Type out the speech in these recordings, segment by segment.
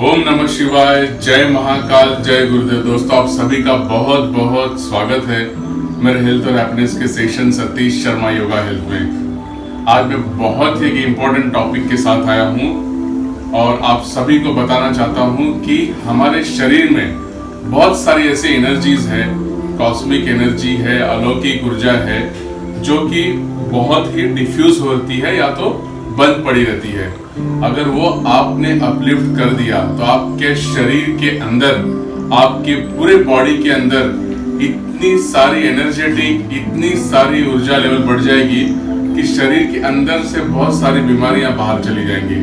ओम नमः शिवाय, जय महाकाल, जय गुरुदेव। दोस्तों, आप सभी का बहुत बहुत स्वागत है मेरे हेल्थ और हैप्पीनेस के सेशन सतीश शर्मा योगा हेल्थ में। आज मैं बहुत ही इम्पोर्टेंट टॉपिक के साथ आया हूँ और आप सभी को बताना चाहता हूँ कि हमारे शरीर में बहुत सारी ऐसी एनर्जीज है, कॉस्मिक एनर्जी है, अलौकिक ऊर्जा है, जो कि बहुत ही डिफ्यूज होती है या तो बंद पड़ी रहती है। अगर वो आपने अपलिफ्ट कर दिया तो आपके शरीर के अंदर, आपके पूरे बॉडी के अंदर इतनी सारी एनर्जेटिक, इतनी सारी ऊर्जा लेवल बढ़ जाएगी कि शरीर के अंदर से बहुत सारी बीमारियां बाहर चली जाएंगी।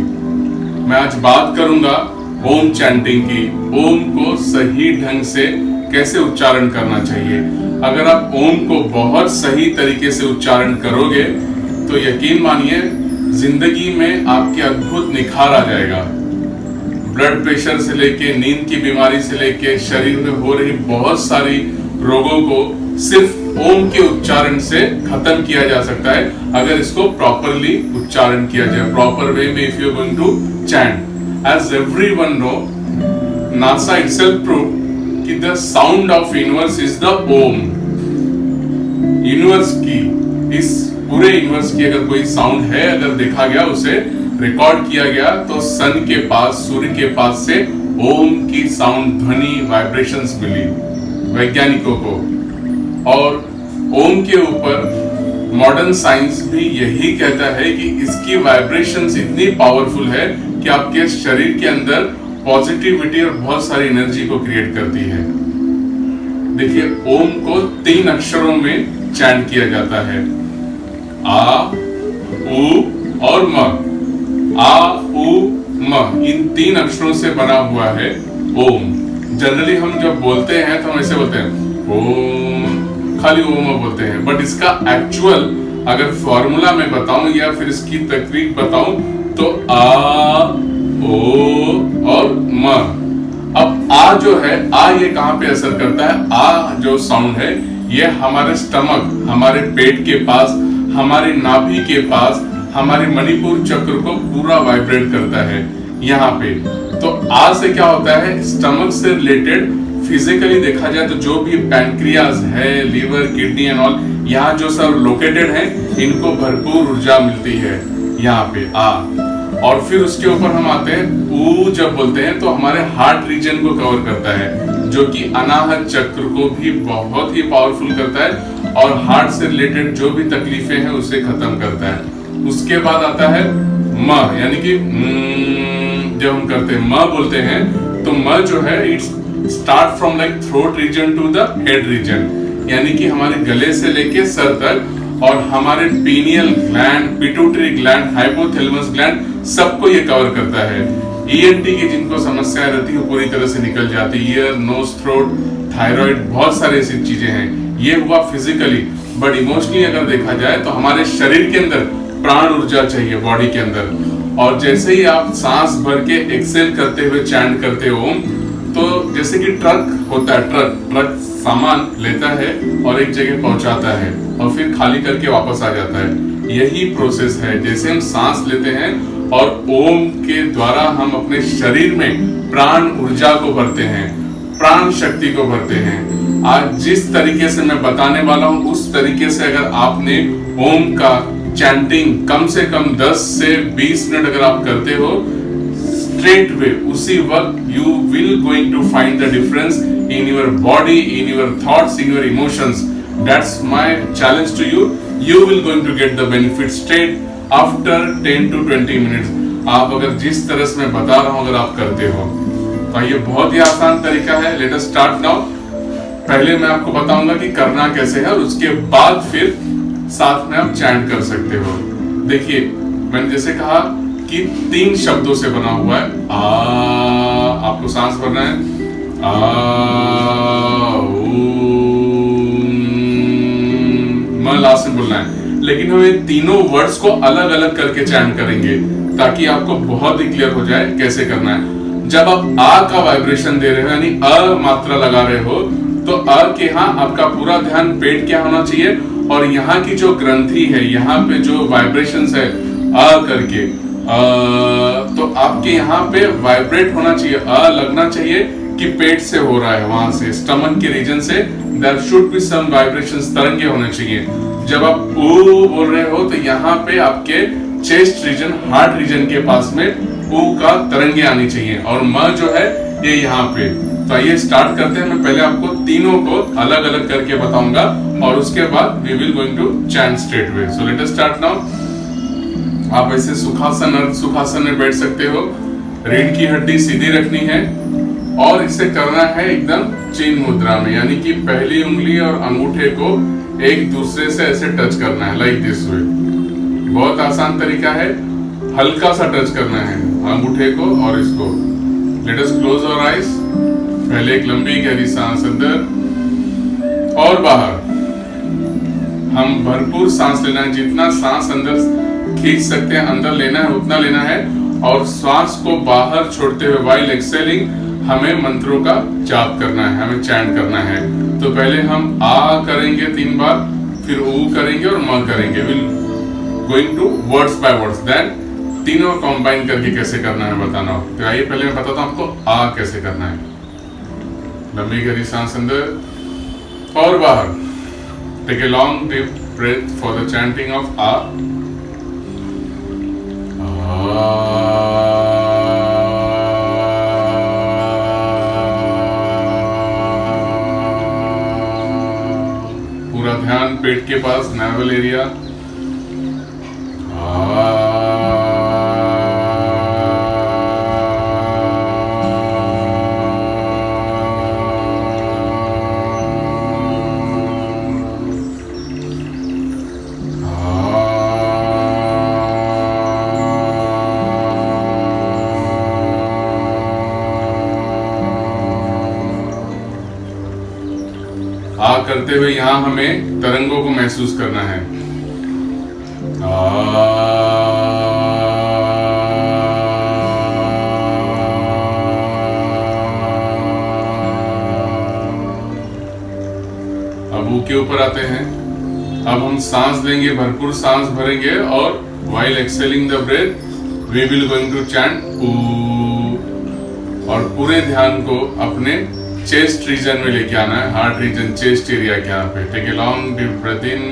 मैं आज बात करूंगा ओम चैंटिंग की। ओम को सही ढंग से कैसे उच्चारण करना चाहिए। अगर आप ओम को बहुत सही तरीके से उच्चारण करोगे तो यकीन मानिए जिंदगी में आपके अद्भुत निखार आ जाएगा। ब्लड प्रेशर से लेके, नींद की बीमारी से लेके, शरीर में हो रही बहुत सारी रोगों को सिर्फ ओम के उच्चारण से खत्म किया जा सकता है, अगर इसको प्रॉपरली उच्चारण किया जाए, प्रॉपर वे में। If you are going to chant, as everyone know, NASA itself prove कि the sound of universe is the Om. Universe की, इस पूरे यूनिवर्स की अगर कोई साउंड है, अगर देखा गया, उसे रिकॉर्ड किया गया, तो सन के पास, सूर्य के पास से ओम की साउंड, ध्वनि, वाइब्रेशंस मिली वैज्ञानिकों को। और ओम के ऊपर मॉडर्न साइंस भी यही कहता है कि इसकी वाइब्रेशंस इतनी पावरफुल है कि आपके शरीर के अंदर पॉजिटिविटी और बहुत सारी एनर्जी को क्रिएट करती है। देखिए, ओम को 3 अक्षरों में चैंट किया जाता है, आ, उ और म। आ, उ, म, इन 3 अक्षरों से बना हुआ है ओम। जनरली हम जब बोलते हैं तो हम ऐसे बोलते हैं ओम, खाली ओम बोलते हैं, बट इसका एक्चुअल अगर फॉर्मूला में बताऊं या फिर इसकी तकनीक बताऊं तो आ, ओ और म। अब आ जो है, आ ये कहां पे असर करता है? आ जो साउंड है ये हमारे स्टमक, हमारे पेट के पास, हमारी नाभि के पास, हमारे मणिपुर चक्र को पूरा वाइब्रेट करता है यहाँ पे। तो आ से क्या होता है? स्टमक से रिलेटेड फिजिकली देखा जाए तो जो भी पैंक्रियाज है, लीवर, किडनी एंड ऑल, यहाँ जो सब लोकेटेड है, इनको भरपूर ऊर्जा मिलती है यहाँ पे आ। और फिर उसके ऊपर हम आते हैं ऊ। जब बोलते हैं तो हमारे हार्ट रीजन को कवर करता है, जो कि अनाहत चक्र को भी बहुत ही पावरफुल करता है और हार्ट से रिलेटेड जो भी तकलीफें हैं उसे खत्म करता है। उसके बाद आता है म, यानी कि जब हम करते हैं म बोलते हैं तो म जो है, it's start from like throat region to the head region, यानी कि हमारे गले से लेके सर तक, और हमारे pineal gland, pituitary gland, hypothalamus gland, सबको ये कवर करता है। ईएनटी की जिनको समस्याएं रहती है पूरी तरह से निकल जाती है। ईयर, नोज, थ्रोट, थायराइड, बहुत सारी ऐसी चीजें हैं। ये हुआ फिजिकली, बट इमोशनली अगर देखा जाए तो हमारे शरीर के अंदर प्राण ऊर्जा चाहिए बॉडी के अंदर। और जैसे ही आप सांस भर के एक्सेल करते हुए चैंट करते हो, तो जैसे कि ट्रक होता है, ट्रक सामान लेता है और एक जगह पहुंचाता है और फिर खाली करके वापस आ जाता है। यही प्रोसेस है। जैसे हम सांस लेते हैं और ओम के द्वारा हम अपने शरीर में प्राण ऊर्जा को भरते हैं, प्राण शक्ति को भरते हैं। आज जिस तरीके से मैं बताने वाला हूं, उस तरीके से अगर आपने ओम का चैंटिंग कम से कम 10 से 20 मिनट अगर आप करते हो, स्ट्रेट वे उसी वक्त you will going to find the difference in your body, in your thoughts, in your emotions. That's my challenge to you. You will going to get the benefit straight after 10 to 20 minutes. आप अगर जिस तरह से मैं बता रहा हूं अगर आप करते हो तो ये बहुत ही आसान तरीका है। Late us start now. पहले मैं आपको बताऊंगा कि करना कैसे है और उसके बाद फिर साथ में आप चैंट कर सकते हो। देखिए, मैंने जैसे कहा कि 3 शब्दों से बना हुआ है। आ, आपको सांस भरना है, आ, म लास्ट में बोलना है। लेकिन हम ये तीनों वर्ड्स को अलग अलग करके चैंट करेंगे ताकि आपको बहुत ही क्लियर हो जाए कैसे करना है। जब आप आ का वाइब्रेशन दे रहे हो, यानी अ मात्रा लगा रहे हो, तो अ के यहाँ आपका पूरा ध्यान पेट क्या होना चाहिए, और यहाँ की जो ग्रंथि है, यहाँ पे जो वाइब्रेशंस है अ करके, तो आपके यहाँ पे वाइब्रेट होना चाहिए, लगना चाहिए कि पेट से हो रहा है, वहां से स्टमक के रीजन से there should be some vibrations, तरंगे होने चाहिए। जब आप ओ बोल रहे हो तो यहाँ पे आपके चेस्ट रीजन, हार्ट रीजन के पास में ओ का तरंगे आनी चाहिए, और म जो है ये यहाँ पे। तो आइए स्टार्ट करते हैं। मैं पहले आपको तीनों को अलग अलग करके बताऊंगा और उसके बाद we will going to chant straight way. So let us start now. आप ऐसे सुखासन, अर्ध सुखासन में बैठ सकते हो। रीढ़ की हड्डी सीधी रखनी है और इसे करना है एकदम चिन्ह मुद्रा में, यानी कि पहली उंगली और अंगूठे को एक दूसरे से ऐसे टच करना है, लाइक दिस वे। बहुत आसान तरीका है, हल्का सा टच करना है अंगूठे को और इसको। Let us close our eyes. पहले एक लंबी गहरी सांस अंदर और बाहर। हम भरपूर सांस लेना है, जितना सांस अंदर खींच सकते हैं अंदर लेना है उतना लेना है, और श्वास को बाहर छोड़ते हुए व्हाइल एक्सेलिंग हमें मंत्रों का जाप करना है, हमें चैंट करना है। तो पहले हम आ करेंगे 3 बार, फिर ऊ करेंगे और म करेंगे। Will going to words by words, then तीनों कंबाइन करके कैसे करना है बताना हो। तो आइए पहले मैं बताता हूं आपको आ कैसे करना है। लंबी गहरी सांस अंदर और बाहर। Take a long deep breath for the chanting of आ। पूरा ध्यान पेट के पास, नैवल एरिया। आ करते हुए यहां हमें तरंगों को महसूस करना है। अब ऊ के ऊपर आते हैं। अब हम सांस लेंगे, भरपूर सांस भरेंगे और while exhaling the breath we will going to chant ऊ, और पूरे ध्यान को अपने चेस्ट रीजन में लेके आना है, हार्ट रीजन, चेस्ट एरिया के यहाँ पे। Take a long deep breath in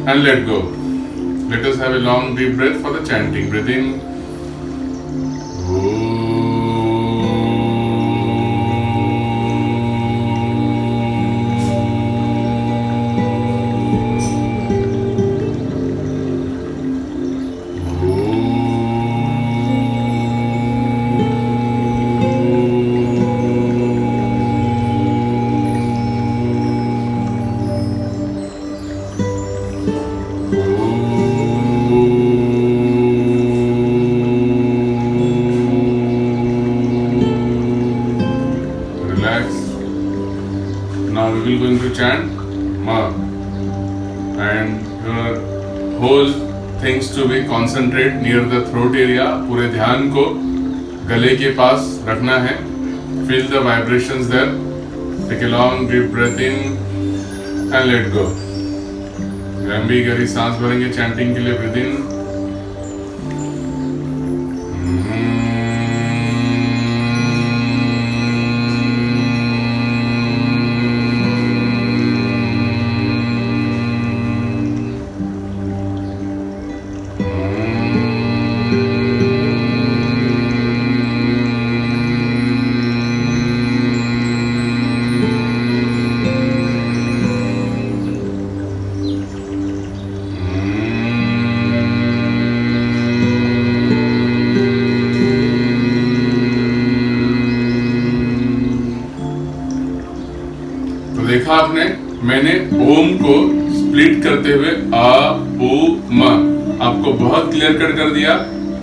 and let go. Let us have a long deep breath for the chanting. Breath in, now we will going to chant Ma, and your whole things to be concentrate near the throat area. पूरे ध्यान को गले के पास रखना है। Feel the vibrations there. Take a long deep breath in and let go. लंबी गहरी सांस भरेंगे चैंटिंग के लिए। ब्रीथ इन, देखा आपने, मैंने ओम को स्प्लिट करते हुए आ ओ म आपको बहुत क्लियर कट कर दिया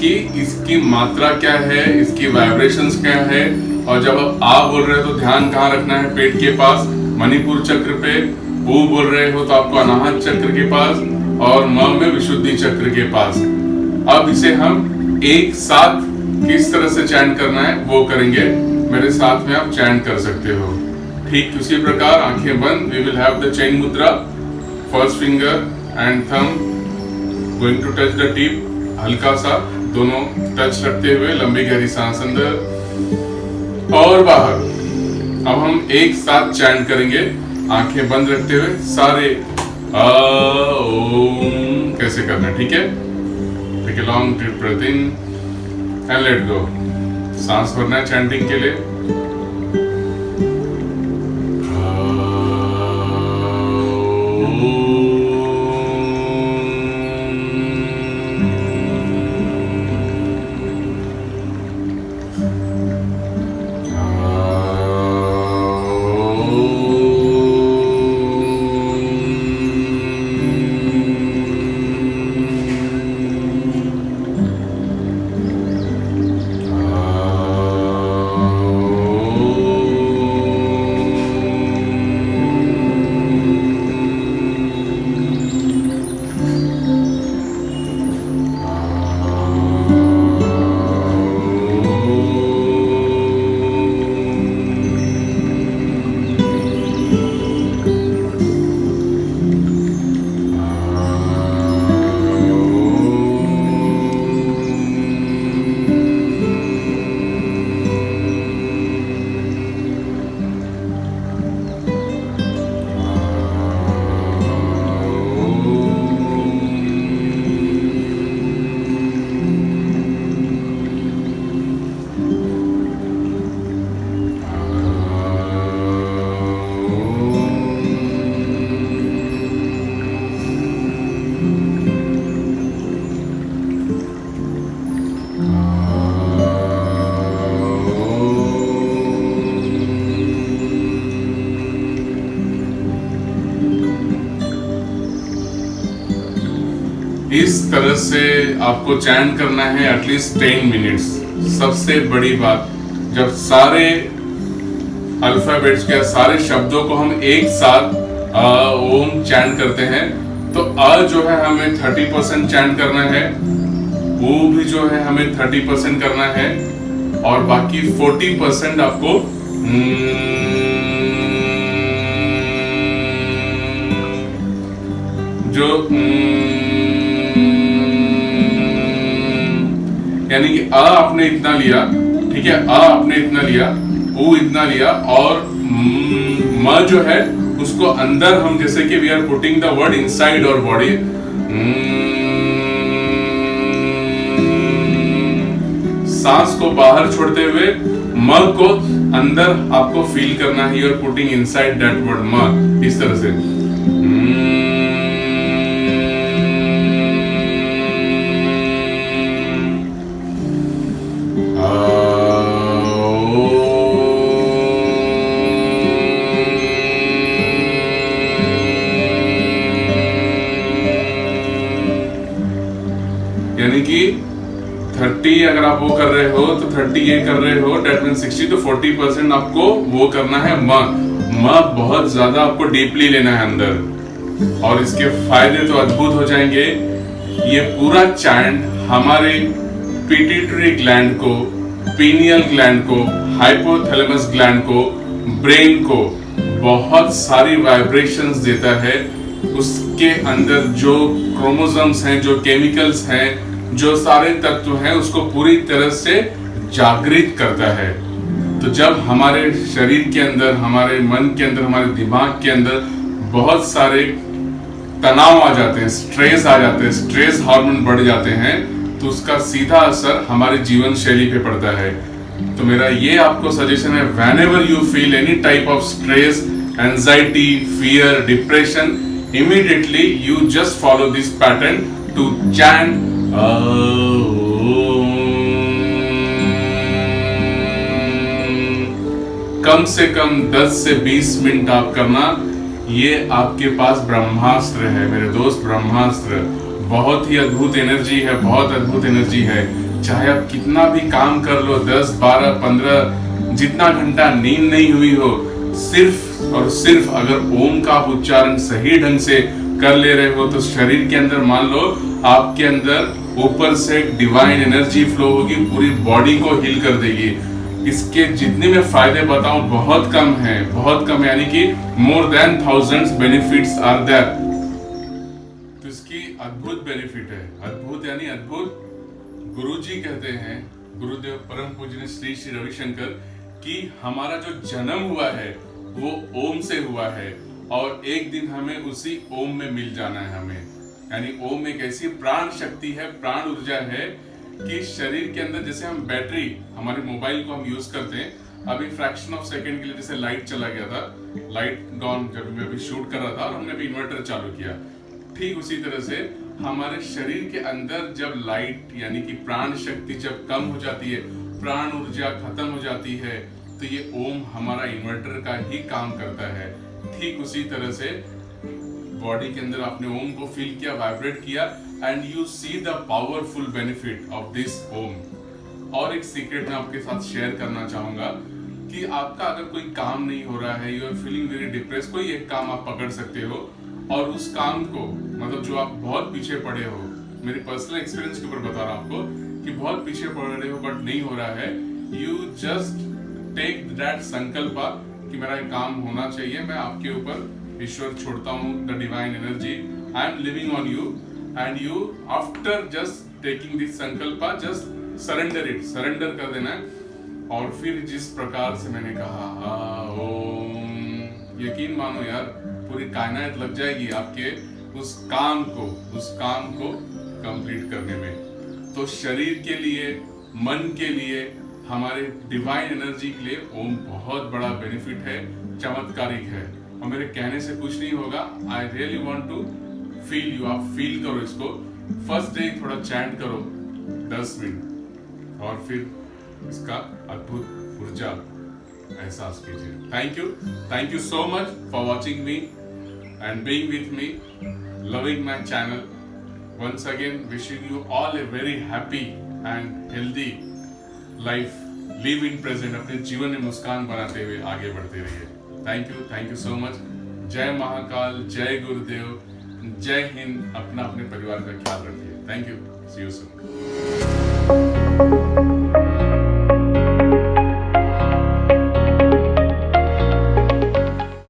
कि इसकी मात्रा क्या है, इसकी वाइब्रेशंस क्या है। और जब आप आ बोल रहे हो तो ध्यान कहाँ रखना है? पेट के पास, मणिपुर चक्र पे। ओ बोल रहे हो तो आपको अनाहत चक्र के पास, और म में विशुद्धि चक्र के पास। अब इसे हम एक साथ किस तरह से चैंट करना है वो करेंगे। मेरे साथ में आप चैंट कर सकते हो। ठीक उसी प्रकार आंखें बंद, we will have the chin mudra. First finger and thumb going to touch the tip, हल्का सा दोनों टच रखते हुए लंबी गहरी सांस अंदर और बाहर। अब हम एक साथ चैंट करेंगे आंखें बंद रखते हुए सारे ओम कैसे करना है, ठीक है। Take a long deep breath in and let go. सांस भरना है चैंटिंग के लिए। इस तरह से आपको चैंट करना है एटलीस्ट 10 मिनट्स। सबसे बड़ी बात, जब सारे अल्फाबेट्स के सारे शब्दों को हम एक साथ ओम चैंट करते हैं तो जो है हमें 30% चैंट करना है, वो भी जो है हमें 30% करना है और बाकी 40% आपको जो यानी कि आपने इतना लिया, ठीक है, आपने इतना लिया, ओ इतना लिया और म जो है उसको अंदर हम जैसे कि we are putting the word inside और बॉडी। सांस को बाहर छोड़ते हुए म को अंदर आपको फील करना है। You are putting inside that word म, इस तरह से। यानी कि 30 अगर आप वो कर रहे हो तो 30 ये कर रहे हो, डेट मीन 60, तो 40% आपको वो करना है म बहुत ज्यादा आपको डीपली लेना है अंदर और इसके फायदे तो अद्भुत हो जाएंगे। ये पूरा चैंट हमारे पिट्यूटरी ग्लैंड को, पीनियल ग्लैंड को, हाइपोथैलेमस ग्लैंड को, ब्रेन को बहुत सारी वाइब्रेशंस देता है। उसके अंदर जो क्रोमोसोम्स हैं, जो केमिकल्स हैं, जो सारे तत्व हैं, उसको पूरी तरह से जागृत करता है। तो जब हमारे शरीर के अंदर, हमारे मन के अंदर, हमारे दिमाग के अंदर बहुत सारे तनाव आ जाते हैं, स्ट्रेस आ जाते हैं, स्ट्रेस हार्मोन बढ़ जाते हैं, तो उसका सीधा असर हमारे जीवन शैली पे पड़ता है। तो मेरा ये आपको सजेशन है, whenever you feel any type of stress, anxiety, fear, depression, immediately you just follow this pattern to chant कम से कम 10 से 20 मिनट आप करना। ये आपके पास ब्रह्मास्त्र है मेरे दोस्त, ब्रह्मास्त्र। बहुत ही अद्भुत एनर्जी है, बहुत अद्भुत एनर्जी है। चाहे आप कितना भी काम कर लो, 10, 12, 15, जितना घंटा नींद नहीं हुई हो, सिर्फ और सिर्फ अगर ओम का आप उच्चारण सही ढंग से कर ले रहे हो तो शरीर के अंदर मान लो आपके अंदर ऊपर से डिवाइन एनर्जी फ्लो होगी, पूरी बॉडी को हील कर देगी। इसके जितने मैं फायदे बताऊं बहुत कम है, बहुत कम, यानी कि more than thousands benefits are there. तो इसकी अद्भुत बेनिफिट है, अद्भुत यानी अद्भुत। गुरुजी कहते हैं, गुरुदेव परम पूज्य श्री श्री रविशंकर, कि हमारा जो जन्म हुआ है वो ओम से हुआ है और एक दिन हमें उसी ओम में मिल जाना है हमें। यानी ओम एक ऐसी प्राण शक्ति है, प्राण ऊर्जा है कि शरीर के अंदर, जैसे हम बैटरी, हमारे मोबाइल को हम यूज करते हैं, अभी फ्रैक्शन ऑफ सेकंड के लिए जैसे लाइट चला गया था, लाइट गॉन, जब मैं अभी शूट कर रहा था और हमने अभी इन्वर्टर चालू किया, ठीक उसी तरह से हमारे शरीर के अंदर जब लाइट यानी कि प्राण शक्ति जब कम हो जाती है, प्राण ऊर्जा खत्म हो जाती है, तो ये ओम हमारा इन्वर्टर का ही काम करता है। ठीक उसी तरह से बॉडी के अंदर आपने ओम को फील किया, वाइब्रेट किया, and you see the powerful benefit of this Om. और एक सीक्रेट मैं आपके साथ शेयर करना चाहूंगा कि आपका अगर कोई काम नहीं हो रहा है, you are feeling very depress, कोई एक काम आप पकड़ सकते हो और उस काम को, मतलब जो आप बहुत पीछे पड़े हो, मेरे पर्सनल एक्सपीरियंस के ऊपर बता रहा हूं आपको कि बहुत पीछे पड़ रहे हो बट नहीं हो रहा है, यू जस्ट टेक दैट संकल्प कि मेरा एक काम होना चाहिए, मैं आपके ऊपर ईश्वर छोड़ता हूँ, the divine energy, I am living on you, and you after just taking this संकल्प जस्ट सरेंडर इट, सरेंडर कर देना है। और फिर जिस प्रकार से मैंने कहा ओम, यकीन मानो यार पूरी कायनात लग जाएगी आपके उस काम को कंप्लीट करने में। तो शरीर के लिए, मन के लिए, हमारे डिवाइन एनर्जी के लिए ओम बहुत बड़ा बेनिफिट है, चमत्कारिक है। और मेरे कहने से कुछ नहीं होगा, I really want to feel you, आप फील करो इसको। फर्स्ट डे थोड़ा चैंट करो 10 मिनट और फिर इसका अद्भुत ऊर्जा एहसास कीजिए। Thank you so much for watching me and being with me, loving my channel. Once again, wishing you all a very happy and healthy life. Live in present. अपने जीवन में मुस्कान बनाते हुए आगे बढ़ते रहिए। Thank you so much. जय महाकाल, जय गुरुदेव, जय हिंद। अपना अपने परिवार का ख्याल रखिए। Thank you. See you soon.